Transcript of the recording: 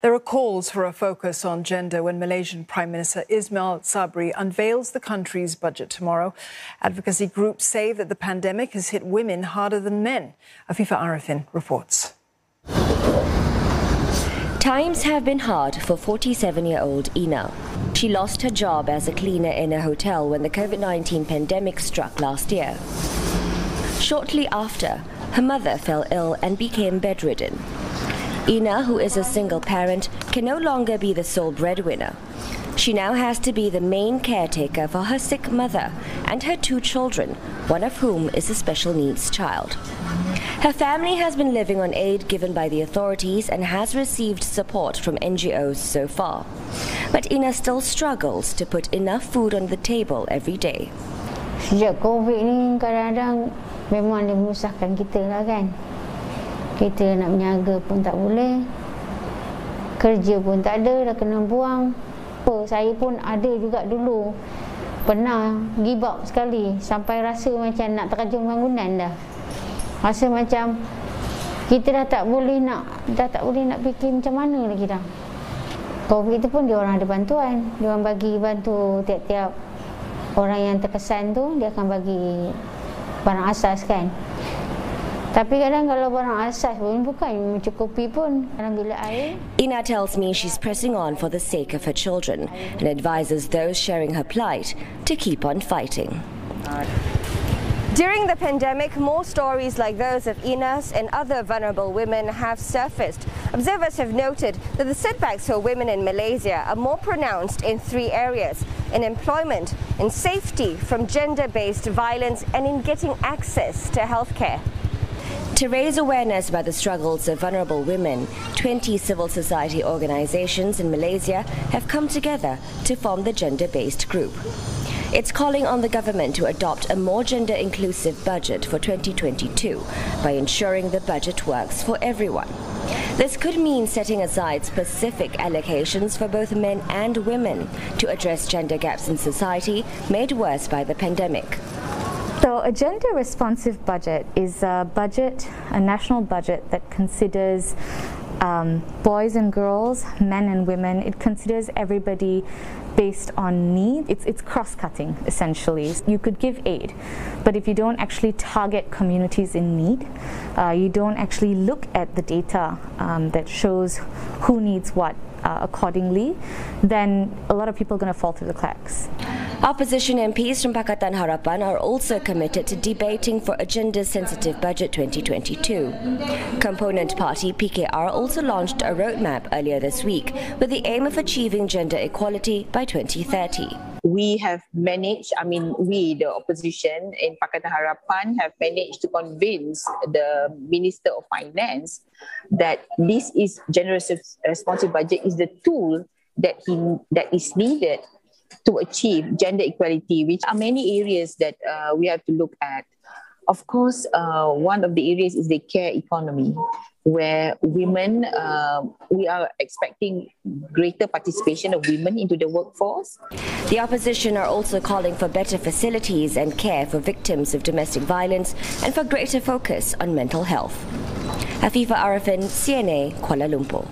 There are calls for a focus on gender when Malaysian Prime Minister Ismail Sabri unveils the country's budget tomorrow. Advocacy groups say that the pandemic has hit women harder than men. Afifa Arifin reports. Times have been hard for 47-year-old Ina. She lost her job as a cleaner in a hotel when the COVID-19 pandemic struck last year. Shortly after, her mother fell ill and became bedridden. Ina, who is a single parent, can no longer be the sole breadwinner. She now has to be the main caretaker for her sick mother and her two children, one of whom is a special needs child. Her family has been living on aid given by the authorities and has received support from NGOs so far. But Ina still struggles to put enough food on the table every day. Sejak COVID ni kadang-kadang memang dia menyusahkan kita lah kan. Kita nak berniaga pun tak boleh. Kerja pun tak ada, dah kena buang. Saya pun ada juga dulu pernah give up sekali sampai rasa macam nak terjun bangunan dah. Rasa macam kita dah tak boleh nak fikir macam mana lagi dah. COVID tu pun dia orang ada bantuan. Dia orang bagi bantu tiap-tiap orang yang terkesan tu, dia akan bagi barang asas kan. Tapi kadang kalau barang asas pun bukan mencukupi pun. Bila air. Ina tells me she's pressing on for the sake of her children and advises those sharing her plight to keep on fighting. During the pandemic, more stories like those of Ina's and other vulnerable women have surfaced. Observers have noted that the setbacks for women in Malaysia are more pronounced in three areas: in employment, in safety from gender-based violence, and in getting access to healthcare. To raise awareness about the struggles of vulnerable women, 20 civil society organizations in Malaysia have come together to form the gender-based group. It's calling on the government to adopt a more gender-inclusive budget for 2022 by ensuring the budget works for everyone. This could mean setting aside specific allocations for both men and women to address gender gaps in society made worse by the pandemic. So a gender-responsive budget is a national budget that considers boys and girls, men and women. It considers everybody based on need. It's cross-cutting, essentially. You could give aid, but if you don't actually target communities in need, you don't actually look at the data that shows who needs what accordingly, then a lot of people are going to fall through the cracks. Opposition MPs from Pakatan Harapan are also committed to debating for a gender-sensitive budget 2022. Component party PKR also launched a roadmap earlier this week with the aim of achieving gender equality by 2030. We have managed, we, the opposition in Pakatan Harapan, have managed to convince the Minister of Finance that this is gender-responsive budget is the tool that is needed to achieve gender equality, which are many areas that we have to look at. Of course, one of the areas is the care economy, where women, we are expecting greater participation of women into the workforce. The opposition are also calling for better facilities and care for victims of domestic violence and for greater focus on mental health. Afifa Arifin, CNA, Kuala Lumpur.